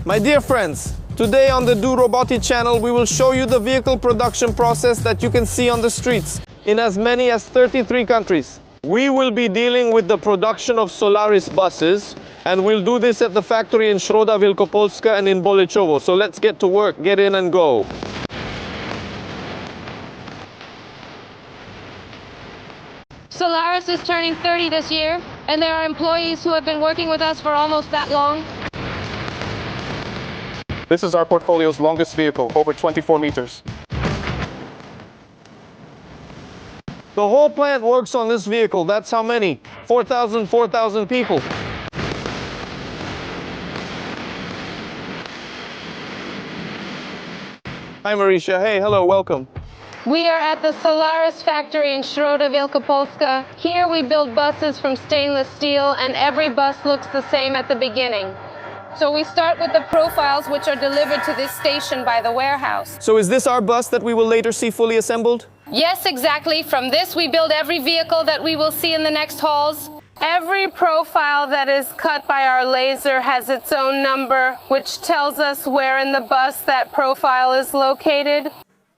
My dear friends, today on the Do Roboti channel, we will show you the vehicle production process that you can see on the streets in as many as 33 countries. We will be dealing with the production of Solaris buses, and we'll do this at the factory in Środa Wielkopolska and in Bolechowo. So let's get to work, get in and go. Solaris is turning 30 this year, and there are employees who have been working with us for almost that long. This is our portfolio's longest vehicle, over 24 meters. The whole plant works on this vehicle. That's how many? 4,000 people. Hi Marisha, hey, hello, welcome. We are at the Solaris factory in Środa Wielkopolska. Here we build buses from stainless steel, and every bus looks the same at the beginning. So we start with the profiles, which are delivered to this station by the warehouse. So is this our bus that we will later see fully assembled? Yes, exactly. From this we build every vehicle that we will see in the next hauls. Every profile that is cut by our laser has its own number, which tells us where in the bus that profile is located.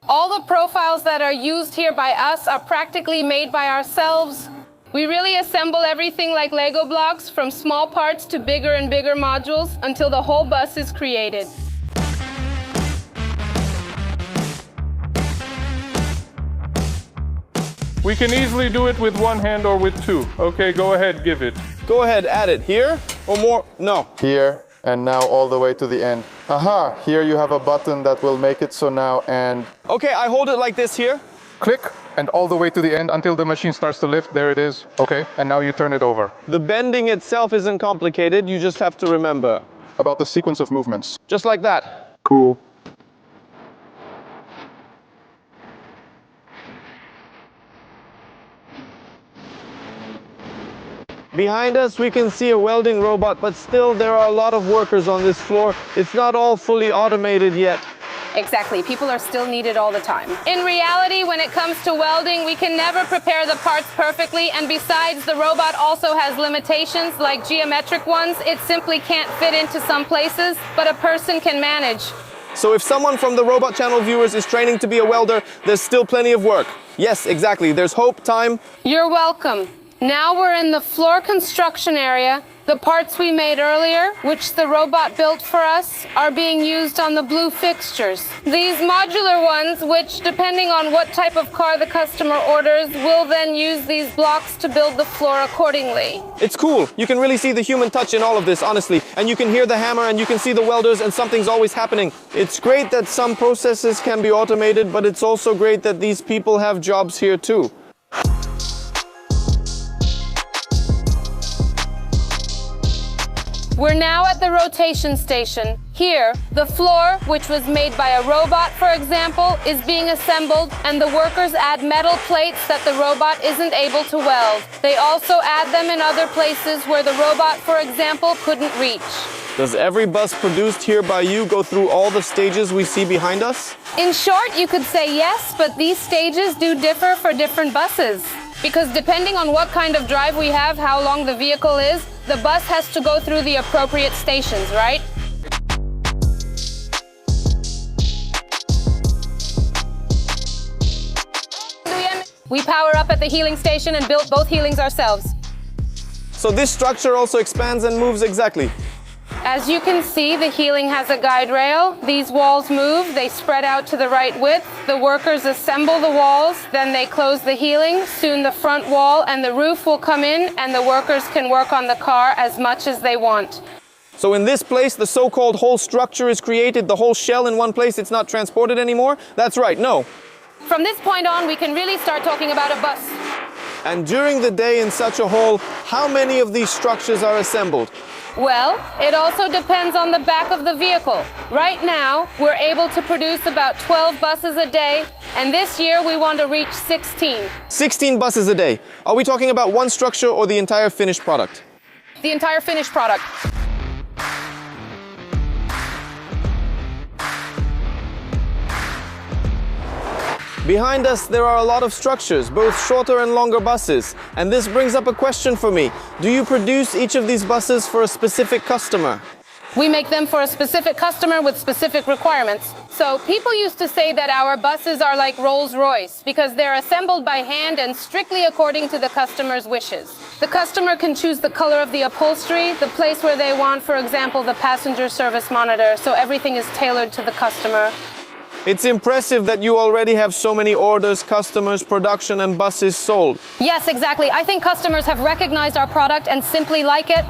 All the profiles that are used here by us are practically made by ourselves. We really assemble everything like Lego blocks, from small parts to bigger and bigger modules, until the whole bus is created. We can easily do it with one hand or with two. Okay, go ahead, give it. Go ahead, add it. Here or more? No. Here, and now all the way to the end. Aha, here you have a button that will make it so now and... Okay, I hold it like this here. Click, and all the way to the end until the machine starts to lift. There it is. Okay, and now you turn it over. The bending itself isn't complicated, you just have to remember. About the sequence of movements. Just like that. Cool. Behind us we can see a welding robot, but still there are a lot of workers on this floor. It's not all fully automated yet. Exactly, people are still needed all the time. In reality, when it comes to welding, we can never prepare the parts perfectly, and besides, the robot also has limitations, like geometric ones. It simply can't fit into some places, but a person can manage. So if someone from the Robot Channel viewers is training to be a welder, there's still plenty of work. Yes, exactly, there's hope, time. You're welcome. Now we're in the floor construction area. The parts we made earlier, which the robot built for us, are being used on the blue fixtures. These modular ones, which depending on what type of car the customer orders, will then use these blocks to build the floor accordingly. It's cool. You can really see the human touch in all of this, honestly. And you can hear the hammer and you can see the welders, and something's always happening. It's great that some processes can be automated, but it's also great that these people have jobs here too. We're now at the rotation station. Here, the floor, which was made by a robot, for example, is being assembled, and the workers add metal plates that the robot isn't able to weld. They also add them in other places where the robot, for example, couldn't reach. Does every bus produced here by you go through all the stages we see behind us? In short, you could say yes, but these stages do differ for different buses. Because depending on what kind of drive we have, how long the vehicle is, the bus has to go through the appropriate stations, right? We power up at the healing station and built both healings ourselves. So this structure also expands and moves exactly. As you can see, the healing has a guide rail. These walls move, they spread out to the right width. The workers assemble the walls, then they close the healing. Soon the front wall and the roof will come in, and the workers can work on the car as much as they want. So in this place, the so-called whole structure is created, the whole shell in one place, it's not transported anymore? That's right, no. From this point on, we can really start talking about a bus. And during the day in such a hall, how many of these structures are assembled? Well, it also depends on the back of the vehicle. Right now, we're able to produce about 12 buses a day, and this year we want to reach 16. 16 buses a day. Are we talking about one structure or the entire finished product? The entire finished product. Behind us, there are a lot of structures, both shorter and longer buses. And this brings up a question for me. Do you produce each of these buses for a specific customer? We make them for a specific customer with specific requirements. So people used to say that our buses are like Rolls-Royce because they're assembled by hand and strictly according to the customer's wishes. The customer can choose the color of the upholstery, the place where they want, for example, the passenger service monitor, so everything is tailored to the customer. It's impressive that you already have so many orders, customers, production, and buses sold. Yes, exactly. I think customers have recognized our product and simply like it.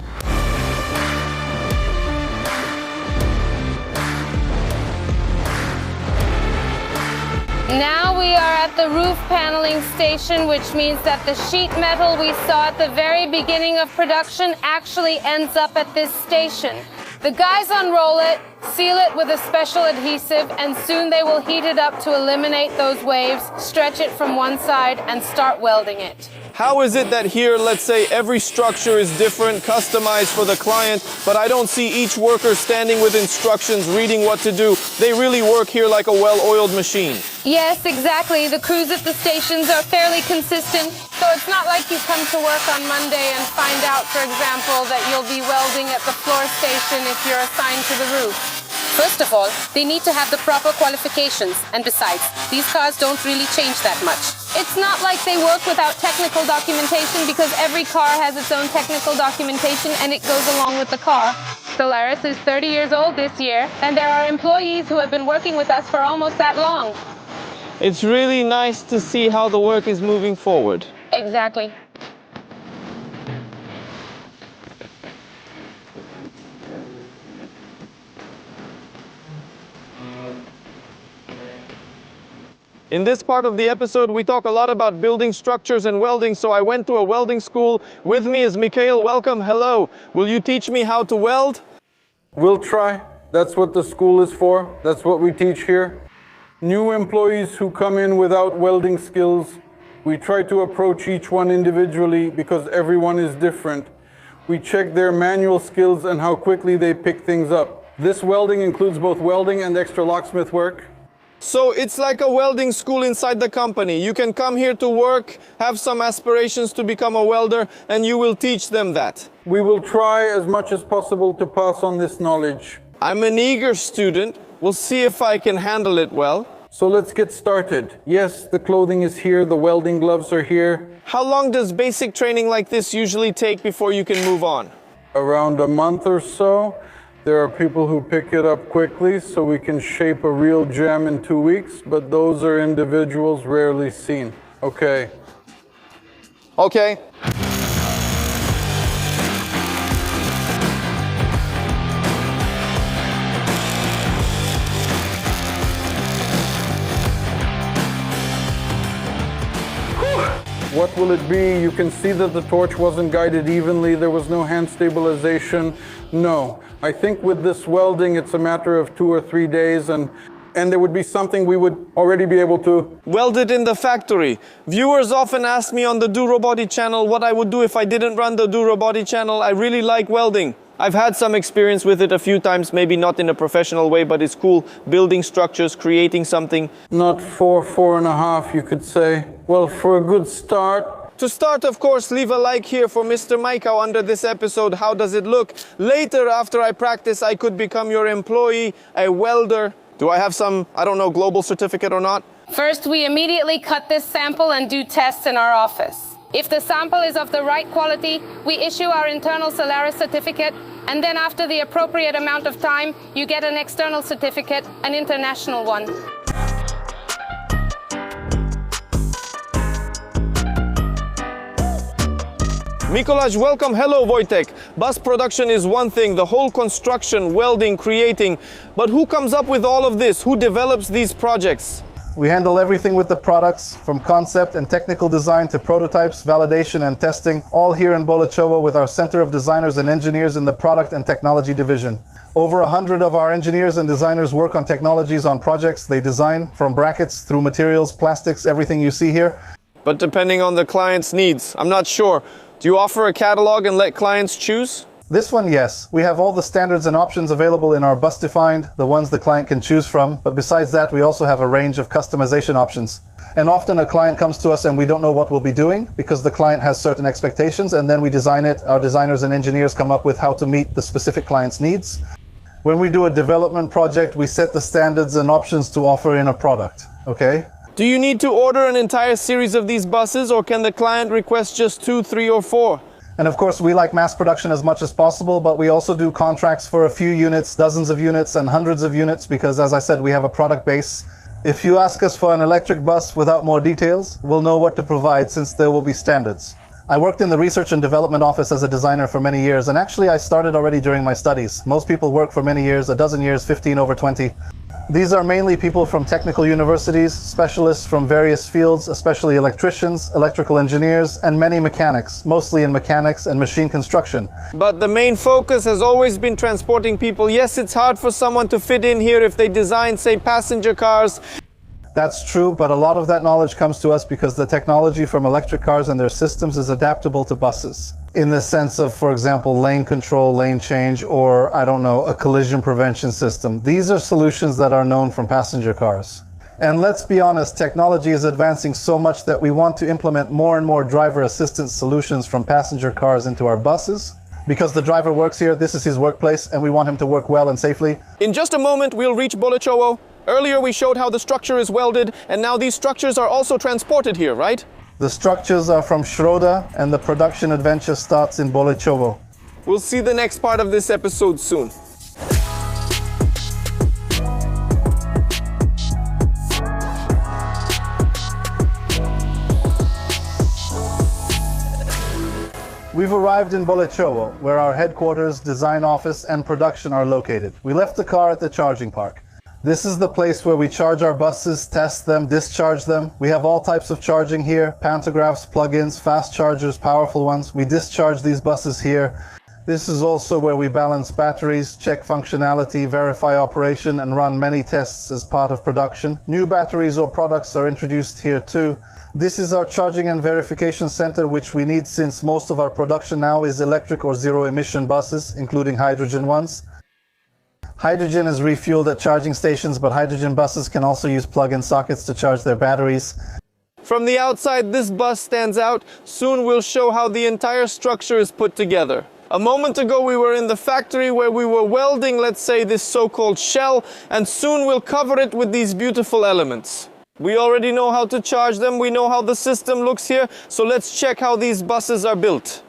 Now we are at the roof paneling station, which means that the sheet metal we saw at the very beginning of production actually ends up at this station. The guys unroll it, seal it with a special adhesive, and soon they will heat it up to eliminate those waves, stretch it from one side, and start welding it. How is it that here, let's say, every structure is different, customized for the client, but I don't see each worker standing with instructions, reading what to do? They really work here like a well-oiled machine. Yes, exactly. The crews at the stations are fairly consistent, so it's not like you come to work on Monday and find out, for example, that you'll be welding at the floor station if you're assigned to the roof. First of all, they need to have the proper qualifications, and besides, these cars don't really change that much. It's not like they work without technical documentation because every car has its own technical documentation and it goes along with the car. Solaris is 30 years old this year, and there are employees who have been working with us for almost that long. It's really nice to see how the work is moving forward. Exactly. In this part of the episode, we talk a lot about building structures and welding, so I went to a welding school. With me is Mikhail. Welcome. Hello. Will you teach me how to weld? We'll try. That's what the school is for. That's what we teach here. New employees who come in without welding skills, we try to approach each one individually because everyone is different. We check their manual skills and how quickly they pick things up. This welding includes both welding and extra locksmith work. So it's like a welding school inside the company. You can come here to work, have some aspirations to become a welder, and you will teach them that. We will try as much as possible to pass on this knowledge. I'm an eager student. We'll see if I can handle it well. So let's get started. Yes, the clothing is here, the welding gloves are here. How long does basic training like this usually take before you can move on? Around a month or so. There are people who pick it up quickly, so we can shape a real gem in 2 weeks, but those are individuals rarely seen. Okay. Okay. What will it be? You can see that the torch wasn't guided evenly. There was no hand stabilization. No. I think with this welding, it's a matter of 2 or 3 days, and there would be something we would already be able to weld it in the factory. Viewers often ask me on the Do Robotic channel what I would do if I didn't run the Do Robotic channel. I really like welding. I've had some experience with it a few times, maybe not in a professional way, but it's cool building structures, creating something. Not 4.5, you could say. Well, for a good start. To start, of course, leave a like here for Mr. Maikau under this episode. How does it look? Later, after I practice, I could become your employee, a welder. Do I have some, I don't know, global certificate or not? First, we immediately cut this sample and do tests in our office. If the sample is of the right quality, we issue our internal Solaris certificate, and then after the appropriate amount of time, you get an external certificate, an international one. Mikołaj, welcome. Hello, Wojtek. Bus production is one thing, the whole construction, welding, creating. But who comes up with all of this? Who develops these projects? We handle everything with the products, from concept and technical design to prototypes, validation and testing, all here in Bolechowo with our Center of Designers and Engineers in the Product and Technology Division. Over 100 of our engineers and designers work on technologies on projects. They design from brackets through materials, plastics, everything you see here. But depending on the client's needs, I'm not sure. Do you offer a catalog and let clients choose? This one, yes. We have all the standards and options available in our bus defined, the ones the client can choose from. But besides that, we also have a range of customization options. And often a client comes to us and we don't know what we'll be doing because the client has certain expectations, and then we design it. Our designers and engineers come up with how to meet the specific client's needs. When we do a development project, we set the standards and options to offer in a product, okay? Do you need to order an entire series of these buses, or can the client request just 2, 3, or 4? And of course, we like mass production as much as possible, but we also do contracts for a few units, dozens of units, and hundreds of units, because as I said, we have a product base. If you ask us for an electric bus without more details, we'll know what to provide since there will be standards. I worked in the research and development office as a designer for many years, and actually I started already during my studies. Most people work for many years, a dozen years, 15 over 20. These are mainly people from technical universities, specialists from various fields, especially electricians, electrical engineers, and many mechanics, mostly in mechanics and machine construction. But the main focus has always been transporting people. Yes, it's hard for someone to fit in here if they design, say, passenger cars. That's true, but a lot of that knowledge comes to us because the technology from electric cars and their systems is adaptable to buses. In the sense of, for example, lane control, lane change, or, I don't know, a collision prevention system. These are solutions that are known from passenger cars. And let's be honest, technology is advancing so much that we want to implement more and more driver assistance solutions from passenger cars into our buses. Because the driver works here, this is his workplace, and we want him to work well and safely. In just a moment, we'll reach Bolechowo. Earlier we showed how the structure is welded, and now these structures are also transported here, right? The structures are from Schroeder, and the production adventure starts in Bolechowo. We'll see the next part of this episode soon. We've arrived in Bolechowo, where our headquarters, design office, and production are located. We left the car at the charging park. This is the place where we charge our buses, test them, discharge them. We have all types of charging here, pantographs, plug-ins, fast chargers, powerful ones. We discharge these buses here. This is also where we balance batteries, check functionality, verify operation, and run many tests as part of production. New batteries or products are introduced here too. This is our charging and verification center, which we need since most of our production now is electric or zero-emission buses, including hydrogen ones. Hydrogen is refueled at charging stations, but hydrogen buses can also use plug-in sockets to charge their batteries. From the outside, this bus stands out. Soon we'll show how the entire structure is put together. A moment ago we were in the factory where we were welding, let's say, this so-called shell, and soon we'll cover it with these beautiful elements. We already know how to charge them, we know how the system looks here, so let's check how these buses are built.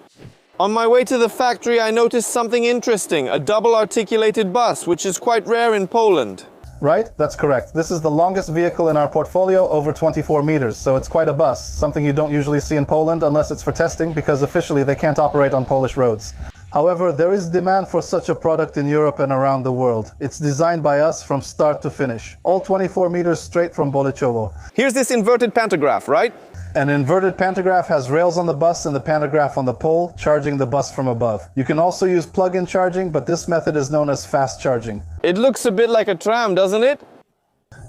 On my way to the factory, I noticed something interesting, a double articulated bus, which is quite rare in Poland. Right? That's correct. This is the longest vehicle in our portfolio, over 24 meters, so it's quite a bus, something you don't usually see in Poland unless it's for testing, because officially they can't operate on Polish roads. However, there is demand for such a product in Europe and around the world. It's designed by us from start to finish. All 24 meters straight from Bolechowo. Here's this inverted pantograph, right? An inverted pantograph has rails on the bus and the pantograph on the pole, charging the bus from above. You can also use plug-in charging, but this method is known as fast charging. It looks a bit like a tram, doesn't it?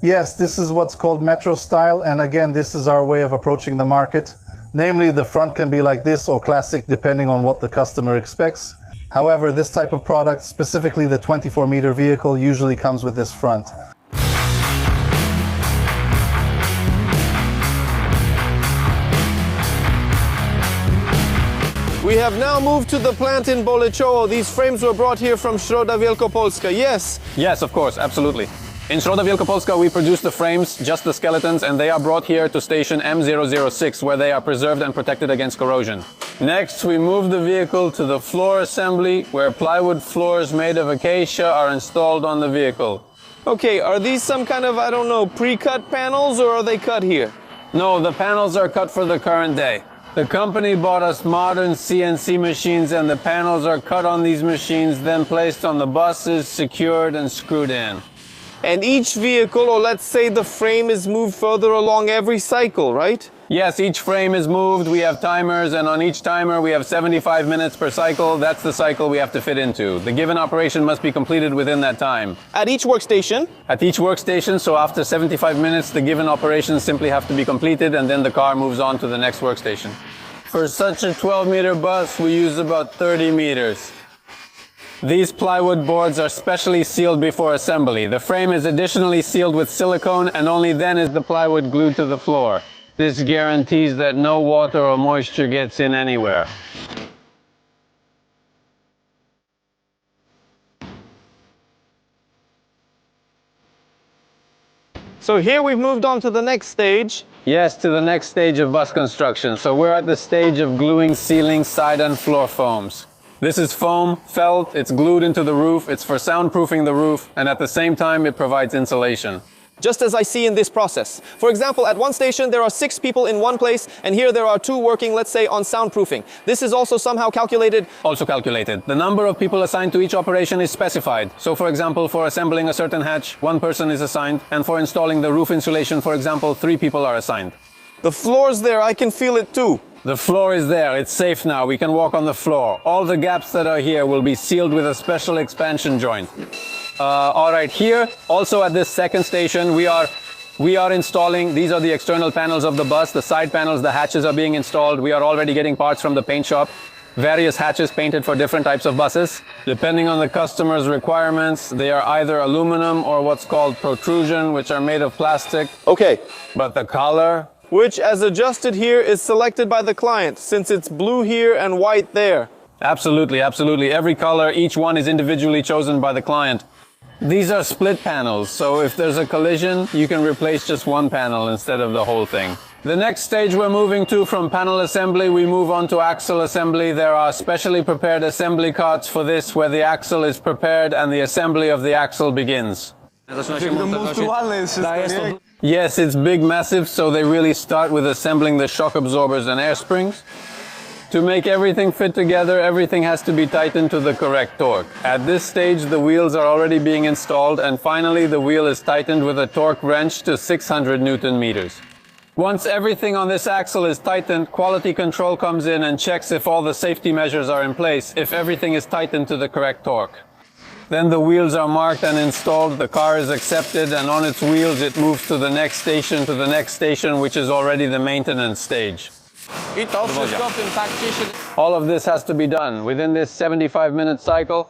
Yes, this is what's called metro style, and again, this is our way of approaching the market. Namely, the front can be like this or classic, depending on what the customer expects. However, this type of product, specifically the 24-meter vehicle, usually comes with this front. We have now moved to the plant in Bolechowo. These frames were brought here from Środa Wielkopolska, yes? Yes, of course, absolutely. In Środa Wielkopolska, we produce the frames, just the skeletons, and they are brought here to station M006, where they are preserved and protected against corrosion. Next, we move the vehicle to the floor assembly, where plywood floors made of acacia are installed on the vehicle. Okay, are these some kind of, I don't know, pre-cut panels, or are they cut here? No, the panels are cut for the current day. The company bought us modern CNC machines, and the panels are cut on these machines, then placed on the buses, secured and screwed in. And each vehicle, or let's say the frame, is moved further along every cycle, right? Yes, each frame is moved, we have timers, and on each timer we have 75 minutes per cycle. That's the cycle we have to fit into. The given operation must be completed within that time. At each workstation? At each workstation, so after 75 minutes, the given operations simply have to be completed, and then the car moves on to the next workstation. For such a 12-meter bus, we use about 30 meters. These plywood boards are specially sealed before assembly. The frame is additionally sealed with silicone, and only then is the plywood glued to the floor. This guarantees that no water or moisture gets in anywhere. So here we've moved on to the next stage. Yes, to the next stage of bus construction. So we're at the stage of gluing ceiling, side and floor foams. This is foam, felt, it's glued into the roof, it's for soundproofing the roof, and at the same time it provides insulation. Just as I see in this process. For example, at one station there are 6 people in one place, and here there are 2 working, let's say, on soundproofing. This is also somehow calculated? Also calculated. The number of people assigned to each operation is specified. So for example, for assembling a certain hatch, 1 person is assigned, and for installing the roof insulation, for example, 3 people are assigned. The floor's there, I can feel it too. The floor is there, it's safe now, we can walk on the floor. All the gaps that are here will be sealed with a special expansion joint. All right, here, also at this second station, we are installing, these are the external panels of the bus, the side panels, the hatches are being installed. We are already getting parts from the paint shop. Various hatches painted for different types of buses. Depending on the customer's requirements, they are either aluminum or what's called protrusion, which are made of plastic. Okay. But the color, which, as adjusted here, is selected by the client, since it's blue here and white there. Absolutely, absolutely. Every color, each one is individually chosen by the client. These are split panels, so if there's a collision, you can replace just one panel instead of the whole thing. The next stage we're moving to, from panel assembly, we move on to axle assembly. There are specially prepared assembly carts for this, where the axle is prepared and the assembly of the axle begins. Yes, it's big, massive, so they really start with assembling the shock absorbers and air springs. To make everything fit together, everything has to be tightened to the correct torque. At this stage, the wheels are already being installed, and finally the wheel is tightened with a torque wrench to 600 Newton meters. Once everything on this axle is tightened, quality control comes in and checks if all the safety measures are in place, if everything is tightened to the correct torque. Then the wheels are marked and installed, the car is accepted, and on its wheels it moves to the next station, which is already the maintenance stage. All of this has to be done within this 75-minute cycle.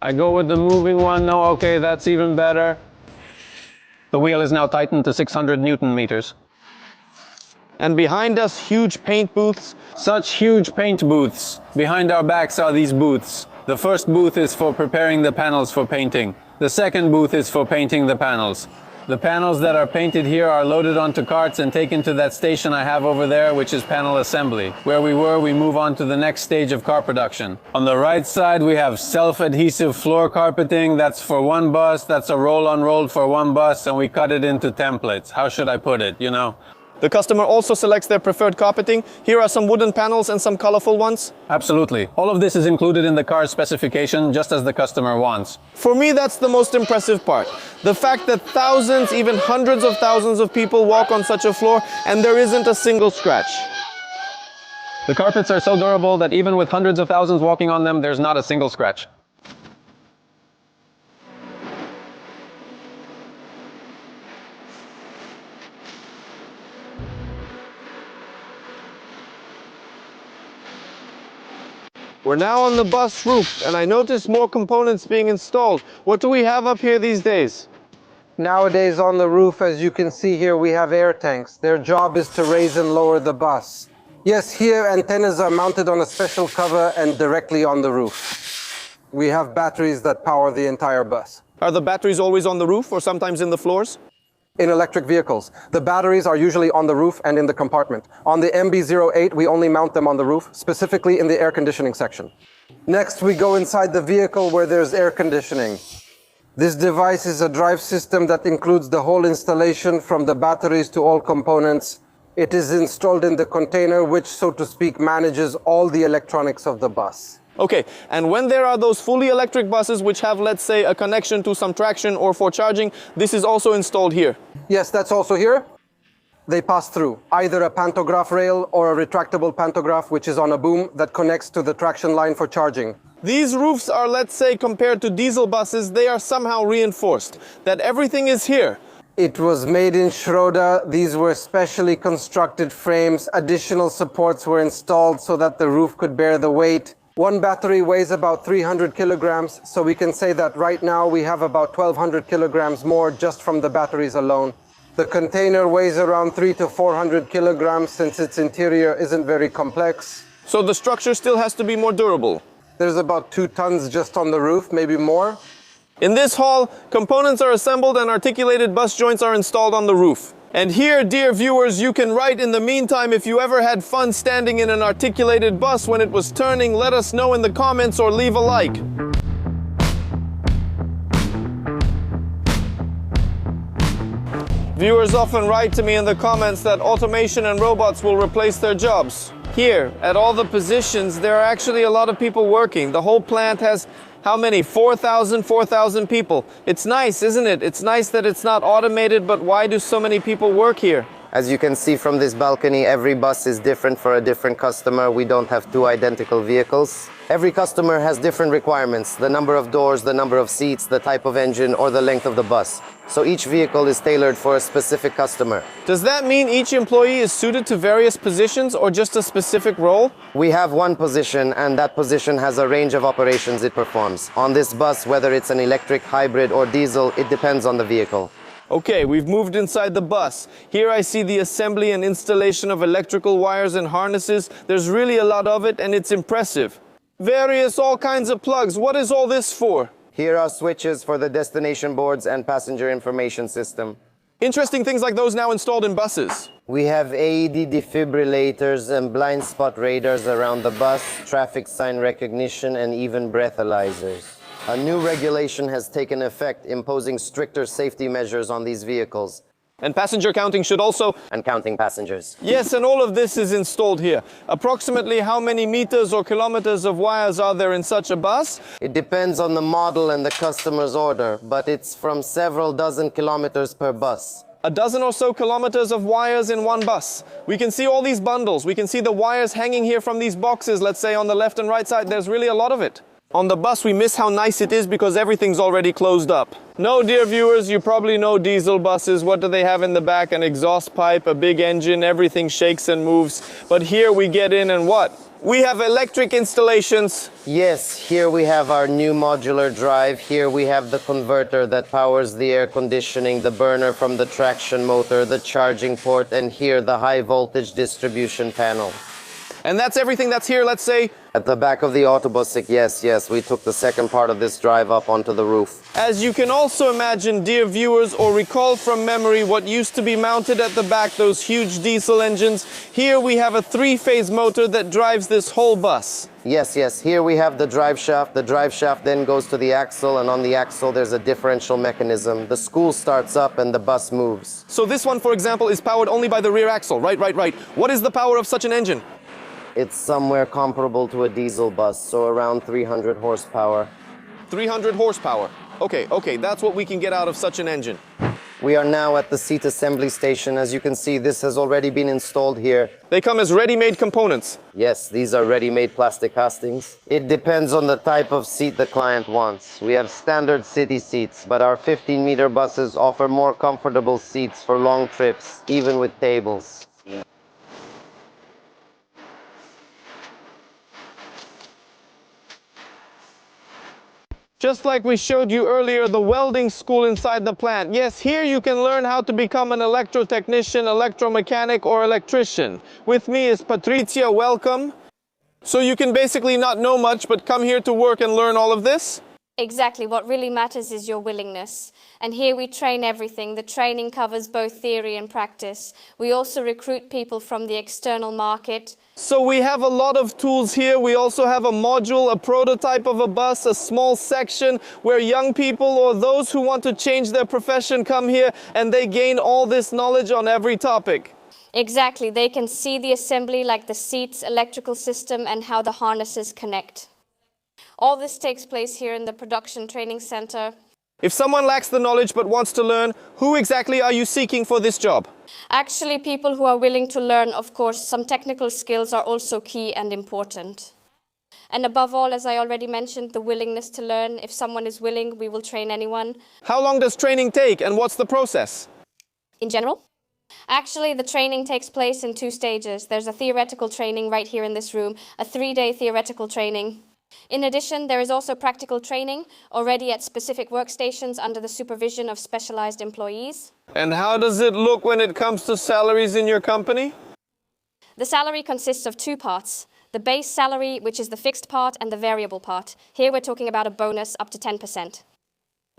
I go with the moving one. No, okay, that's even better. The wheel is now tightened to 600 Newton meters. And behind us, huge paint booths. Such huge paint booths. Behind our backs are these booths. The first booth is for preparing the panels for painting. The second booth is for painting the panels. The panels that are painted here are loaded onto carts and taken to that station I have over there, which is panel assembly. Where we move on to the next stage of car production. On the right side, we have self-adhesive floor carpeting. That's for one bus. That's a roll-on-roll for one bus, and we cut it into templates. How should I put it, you know? The customer also selects their preferred carpeting. Here are some wooden panels and some colorful ones. Absolutely. All of this is included in the car's specification, just as the customer wants. For me, that's the most impressive part. The fact that thousands, even hundreds of thousands of people walk on such a floor and there isn't a single scratch. The carpets are so durable that even with hundreds of thousands walking on them, there's not a single scratch. We're now on the bus roof, and I noticed more components being installed. What do we have up here these days? Nowadays on the roof, as you can see here, we have air tanks. Their job is to raise and lower the bus. Yes, here antennas are mounted on a special cover and directly on the roof. We have batteries that power the entire bus. Are the batteries always on the roof or sometimes in the floors? In electric vehicles, the batteries are usually on the roof and in the compartment. On the MB-08, we only mount them on the roof, specifically in the air conditioning section. Next, we go inside the vehicle where there's air conditioning. This device is a drive system that includes the whole installation from the batteries to all components. It is installed in the container, which, so to speak, manages all the electronics of the bus. Okay, and when there are those fully electric buses which have, let's say, a connection to some traction or for charging, this is also installed here? Yes, that's also here. They pass through either a pantograph rail or a retractable pantograph, which is on a boom that connects to the traction line for charging. These roofs are, let's say, compared to diesel buses, they are somehow reinforced, that everything is here. It was made in Schroeder. These were specially constructed frames. Additional supports were installed so that the roof could bear the weight. One battery weighs about 300 kilograms, so we can say that right now we have about 1,200 kilograms more just from the batteries alone. The container weighs around 300 to 400 kilograms since its interior isn't very complex. So the structure still has to be more durable. There's about 2 tons just on the roof, maybe more. In this hall, components are assembled and articulated bus joints are installed on the roof. And here, dear viewers, you can write in the meantime if you ever had fun standing in an articulated bus when it was turning. Let us know in the comments or leave a like. Viewers often write to me in the comments that automation and robots will replace their jobs. Here, at all the positions, there are actually a lot of people working. The whole plant has how many? 4,000 people. It's nice, isn't it? It's nice that it's not automated, but why do so many people work here? As you can see from this balcony, every bus is different for a different customer. We don't have 2 identical vehicles. Every customer has different requirements, the number of doors, the number of seats, the type of engine, or the length of the bus. So each vehicle is tailored for a specific customer. Does that mean each employee is suited to various positions or just a specific role? We have one position, and that position has a range of operations it performs. On this bus, whether it's an electric, hybrid, or diesel, it depends on the vehicle. Okay, we've moved inside the bus. Here I see the assembly and installation of electrical wires and harnesses. There's really a lot of it, and it's impressive. All kinds of plugs. What is all this for? Here are switches for the destination boards and passenger information system. Interesting things like those now installed in buses. We have AED defibrillators and blind spot radars around the bus, traffic sign recognition, and even breathalyzers. A new regulation has taken effect, imposing stricter safety measures on these vehicles. And passenger counting should also... And counting passengers. Yes, and all of this is installed here. Approximately how many meters or kilometers of wires are there in such a bus? It depends on the model and the customer's order, but it's from several dozen kilometers per bus. A dozen or so kilometers of wires in one bus. We can see all these bundles. We can see the wires hanging here from these boxes, let's say on the left and right side. There's really a lot of it. On the bus, we miss how nice it is because everything's already closed up. No, dear viewers, you probably know diesel buses. What do they have in the back? An exhaust pipe, a big engine, everything shakes and moves. But here we get in and what? We have electric installations. Yes, here we have our new modular drive. Here we have the converter that powers the air conditioning, the burner from the traction motor, the charging port, and here the high voltage distribution panel. And that's everything that's here, let's say? At the back of the autobus, yes, we took the second part of this drive up onto the roof. As you can also imagine, dear viewers, or recall from memory what used to be mounted at the back, those huge diesel engines, here we have a 3-phase motor that drives this whole bus. Yes, here we have the drive shaft. The drive shaft then goes to the axle, and on the axle there's a differential mechanism. The spool starts up and the bus moves. So this one, for example, is powered only by the rear axle. Right. What is the power of such an engine? It's somewhere comparable to a diesel bus, so around 300 horsepower. 300 horsepower. Okay, that's what we can get out of such an engine. We are now at the seat assembly station. As you can see, this has already been installed here. They come as ready-made components. Yes, these are ready-made plastic castings. It depends on the type of seat the client wants. We have standard city seats, but our 15-meter buses offer more comfortable seats for long trips, even with tables. Just like we showed you earlier, the welding school inside the plant. Yes, here you can learn how to become an electrotechnician, electromechanic, or electrician. With me is Patricia. Welcome. So you can basically not know much, but come here to work and learn all of this? Exactly. What really matters is your willingness. And here we train everything. The training covers both theory and practice. We also recruit people from the external market. So we have a lot of tools here. We also have a module, a prototype of a bus, a small section where young people or those who want to change their profession come here and they gain all this knowledge on every topic. Exactly. They can see the assembly like the seats, electrical system, and how the harnesses connect. All this takes place here in the production training center. If someone lacks the knowledge but wants to learn, who exactly are you seeking for this job? Actually, people who are willing to learn, of course. Some technical skills are also key and important. And above all, as I already mentioned, the willingness to learn. If someone is willing, we will train anyone. How long does training take and what's the process? in general? Actually, the training takes place in 2 stages. There's a theoretical training right here in this room, a 3-day theoretical training. In addition, there is also practical training already at specific workstations under the supervision of specialized employees. And how does it look when it comes to salaries in your company? The salary consists of 2 parts. The base salary, which is the fixed part, and the variable part. Here we're talking about a bonus up to 10%.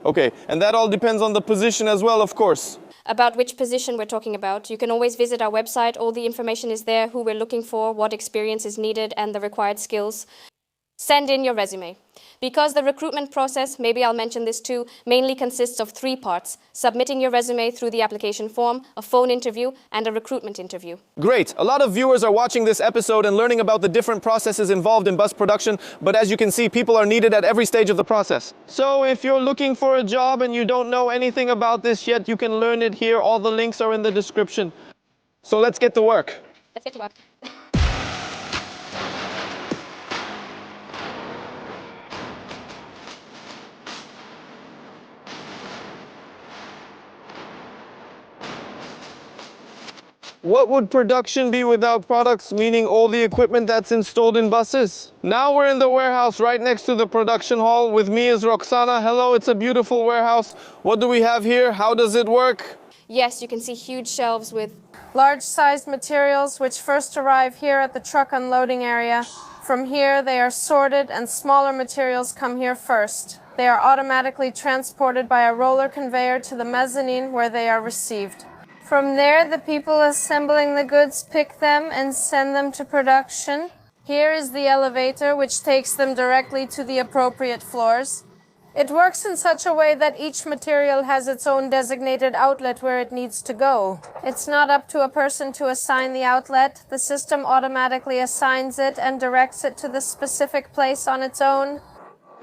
Okay, and that all depends on the position as well, of course. About which position we're talking about, you can always visit our website. All the information is there, who we're looking for, what experience is needed, and the required skills. Send in your resume. Because the recruitment process, maybe I'll mention this too, mainly consists of 3 parts: submitting your resume through the application form, a phone interview, and a recruitment interview. Great. A lot of viewers are watching this episode and learning about the different processes involved in bus production, but as you can see, people are needed at every stage of the process. So if you're looking for a job and you don't know anything about this yet, you can learn it here. All the links are in the description. So let's get to work. Let's get to work. What would production be without products, meaning all the equipment that's installed in buses? Now we're in the warehouse right next to the production hall. With me is Roxana. Hello, it's a beautiful warehouse. What do we have here? How does it work? Yes, you can see huge shelves with Large-sized materials which first arrive here at the truck unloading area. From here they are sorted and smaller materials come here first. They are automatically transported by a roller conveyor to the mezzanine where they are received. From there, the people assembling the goods pick them and send them to production. Here is the elevator, which takes them directly to the appropriate floors. It works in such a way that each material has its own designated outlet where it needs to go. It's not up to a person to assign the outlet. The system automatically assigns it and directs it to the specific place on its own.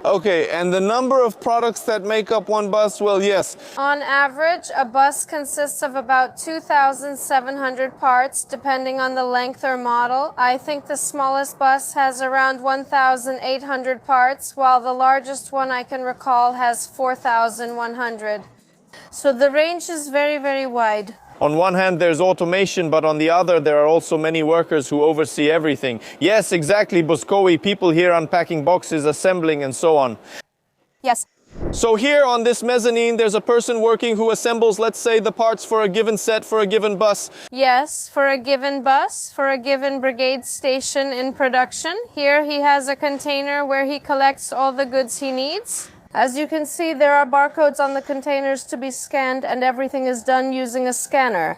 Okay, and the number of products that make up one bus, well, yes. On average, a bus consists of about 2,700 parts, depending on the length or model. I think the smallest bus has around 1,800 parts, while the largest one I can recall has 4,100. So the range is very, very wide. On one hand, there's automation, but on the other, there are also many workers who oversee everything. Yes, exactly, Bolechowo, people here unpacking boxes, assembling, and so on. Yes. So here on this mezzanine, there's a person working who assembles, let's say, the parts for a given set, for a given bus. Yes, for a given bus, for a given brigade station in production. Here he has a container where he collects all the goods he needs. As you can see, there are barcodes on the containers to be scanned, and everything is done using a scanner.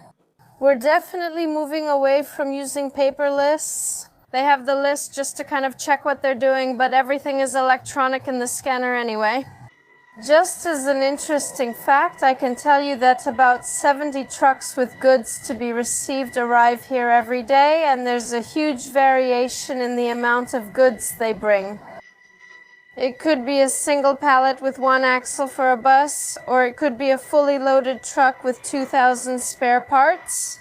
We're definitely moving away from using paper lists. They have the list just to kind of check what they're doing, but everything is electronic in the scanner anyway. Just as an interesting fact, I can tell you that about 70 trucks with goods to be received arrive here every day, and there's a huge variation in the amount of goods they bring. It could be a single pallet with 1 axle for a bus, or it could be a fully loaded truck with 2,000 spare parts.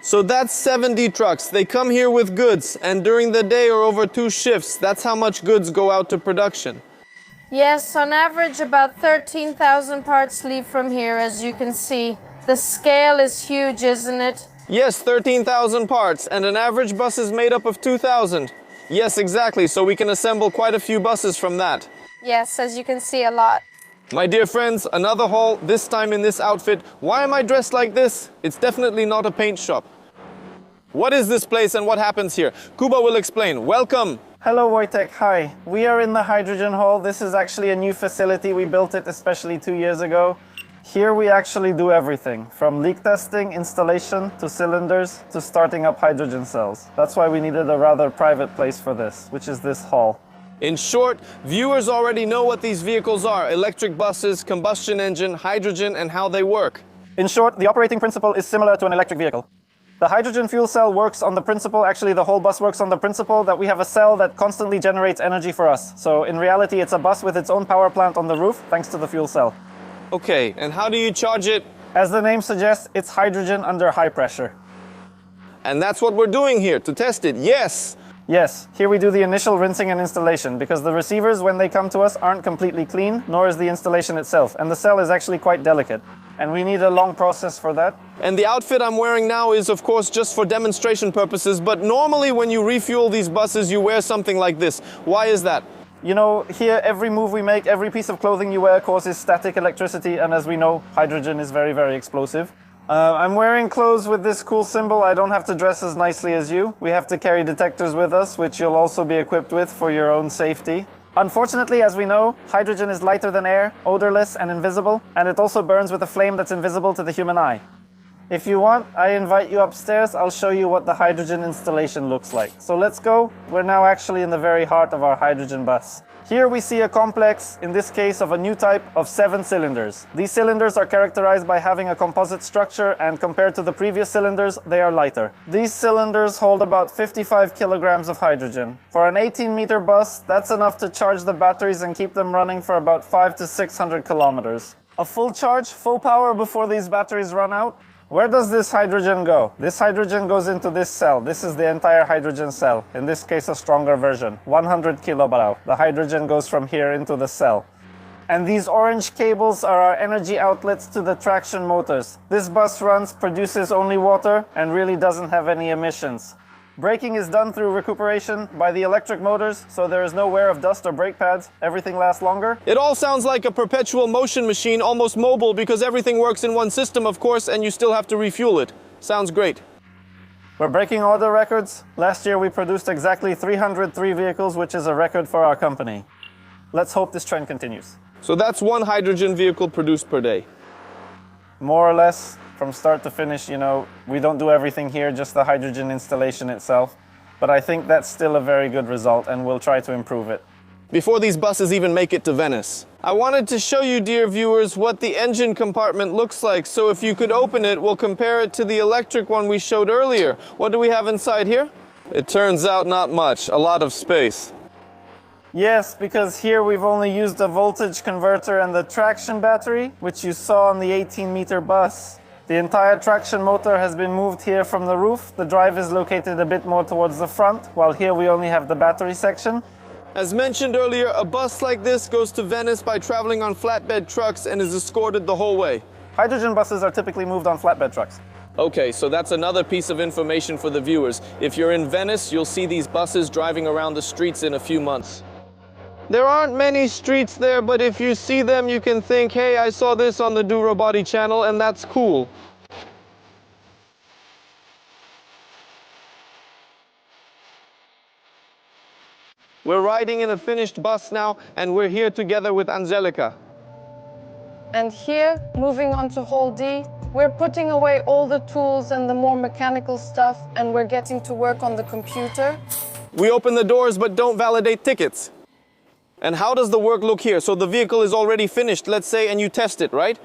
So that's 70 trucks. They come here with goods, and during the day or over 2 shifts, that's how much goods go out to production. Yes, on average about 13,000 parts leave from here, as you can see. The scale is huge, isn't it? Yes, 13,000 parts, and an average bus is made up of 2,000. Yes, exactly, so we can assemble quite a few buses from that. Yes, as you can see, a lot. My dear friends, another haul, this time in this outfit. Why am I dressed like this? It's definitely not a paint shop. What is this place and what happens here? Kuba will explain. Welcome. Hello Wojtek, hi. We are in the hydrogen hall. This is actually a new facility. We built it especially 2 years ago. Here we actually do everything, from leak testing, installation, to cylinders, to starting up hydrogen cells. That's why we needed a rather private place for this, which is this hall. In short, viewers already know what these vehicles are: electric buses, combustion engine, hydrogen, and how they work. In short, the operating principle is similar to an electric vehicle. The hydrogen fuel cell works on the principle, actually the whole bus works on the principle that we have a cell that constantly generates energy for us. So in reality, it's a bus with its own power plant on the roof, thanks to the fuel cell. Okay, and how do you charge it? As the name suggests, it's hydrogen under high pressure. And that's what we're doing here, to test it, yes! Yes, here we do the initial rinsing and installation, because the receivers, when they come to us, aren't completely clean, nor is the installation itself, and the cell is actually quite delicate. and we need a long process for that. And the outfit I'm wearing now is of course just for demonstration purposes, but normally when you refuel these buses you wear something like this. Why is that? You know, here every move we make, every piece of clothing you wear causes static electricity, and as we know, hydrogen is very, very explosive. I'm wearing clothes with this cool symbol. I don't have to dress as nicely as you. We have to carry detectors with us, which you'll also be equipped with for your own safety. Unfortunately, as we know, hydrogen is lighter than air, odorless and invisible, and it also burns with a flame that's invisible to the human eye. If you want, I invite you upstairs. I'll show you what the hydrogen installation looks like. So let's go. We're now actually in the very heart of our hydrogen bus. Here we see a complex, in this case of a new type, of 7 cylinders. These cylinders are characterized by having a composite structure, and compared to the previous cylinders, they are lighter. These cylinders hold about 55 kilograms of hydrogen. For an 18-meter bus, that's enough to charge the batteries and keep them running for about 500 to 600 kilometers. A full charge, full power before these batteries run out. Where does this hydrogen go? This hydrogen goes into this cell. This is the entire hydrogen cell. In this case, a stronger version, 100 kilobarov. The hydrogen goes from here into the cell. And these orange cables are our energy outlets to the traction motors. This bus runs, produces only water, and really doesn't have any emissions. Braking is done through recuperation by the electric motors, so there is no wear of dust or brake pads. Everything lasts longer. It all sounds like a perpetual motion machine, almost mobile, because everything works in one system, of course, and you still have to refuel it. Sounds great. We're breaking all the records. Last year we produced exactly 303 vehicles, which is a record for our company. Let's hope this trend continues. So that's one hydrogen vehicle produced per day. More or less. From start to finish, you know, we don't do everything here, just the hydrogen installation itself. But I think that's still a very good result, and we'll try to improve it. Before these buses even make it to Venice, I wanted to show you, dear viewers, what the engine compartment looks like. So if you could open it, we'll compare it to the electric one we showed earlier. What do we have inside here? It turns out not much, a lot of space. Yes, because here we've only used a voltage converter and the traction battery, which you saw on the 18-meter bus. The entire traction motor has been moved here from the roof. The drive is located a bit more towards the front, while here we only have the battery section. As mentioned earlier, a bus like this goes to Venice by traveling on flatbed trucks and is escorted the whole way. Hydrogen buses are typically moved on flatbed trucks. Okay, so that's another piece of information for the viewers. If you're in Venice, you'll see these buses driving around the streets in a few months. There aren't many streets there, but if you see them, you can think, hey, I saw this on the Do Roboti channel, and that's cool. We're riding in a finished bus now, and we're here together with Angelica. And here, moving on to Hall D, we're putting away all the tools and the more mechanical stuff, and we're getting to work on the computer. We open the doors, but don't validate tickets. And how does the work look here? So the vehicle is already finished, let's say, and you test it, right?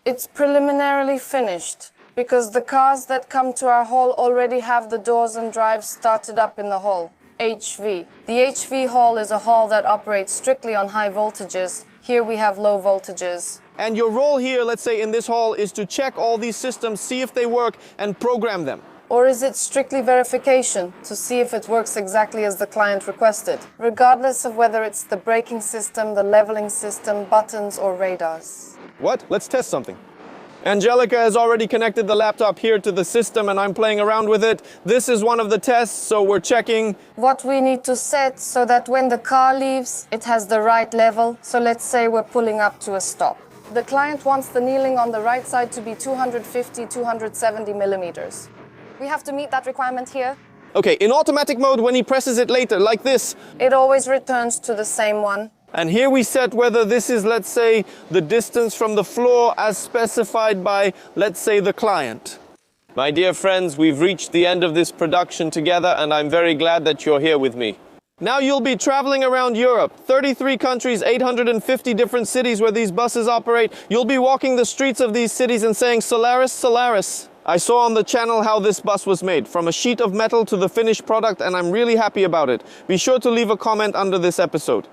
It's preliminarily finished, because the cars that come to our hall already have the doors and drives started up in the hall. HV. The HV hall is a hall that operates strictly on high voltages. Here we have low voltages. And your role here, let's say in this hall, is to check all these systems, see if they work, and program them. Or is it strictly verification to see if it works exactly as the client requested, regardless of whether it's the braking system, the leveling system, buttons, or radars? What? Let's test something. Angelica has already connected the laptop here to the system and I'm playing around with it. This is one of the tests, so we're checking what we need to set so that when the car leaves, it has the right level. So let's say we're pulling up to a stop. The client wants the kneeling on the right side to be 250, 270 millimeters. We have to meet that requirement here. Okay, in automatic mode, when he presses it later, like this, it always returns to the same one. And here we set whether this is, let's say, the distance from the floor as specified by, let's say, the client. My dear friends, we've reached the end of this production together, and I'm very glad that you're here with me. Now you'll be traveling around Europe, 33 countries, 850 different cities where these buses operate. You'll be walking the streets of these cities and saying, Solaris, Solaris. I saw on the channel how this bus was made, from a sheet of metal to the finished product, and I'm really happy about it. Be sure to leave a comment under this episode.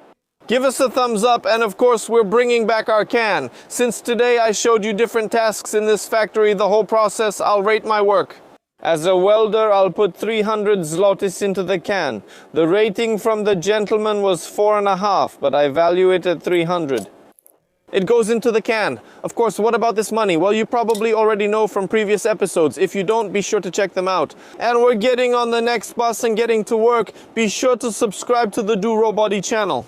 Give us a thumbs up, and of course we're bringing back our can. Since today I showed you different tasks in this factory, the whole process, I'll rate my work. As a welder, I'll put 300 zlotys into the can. The rating from the gentleman was 4.5, but I value it at 300. it goes into the can. Of course, what about this money? Well, you probably already know from previous episodes. If you don't, be sure to check them out. And we're getting on the next bus and getting to work. Be sure to subscribe to the Do Roboti channel.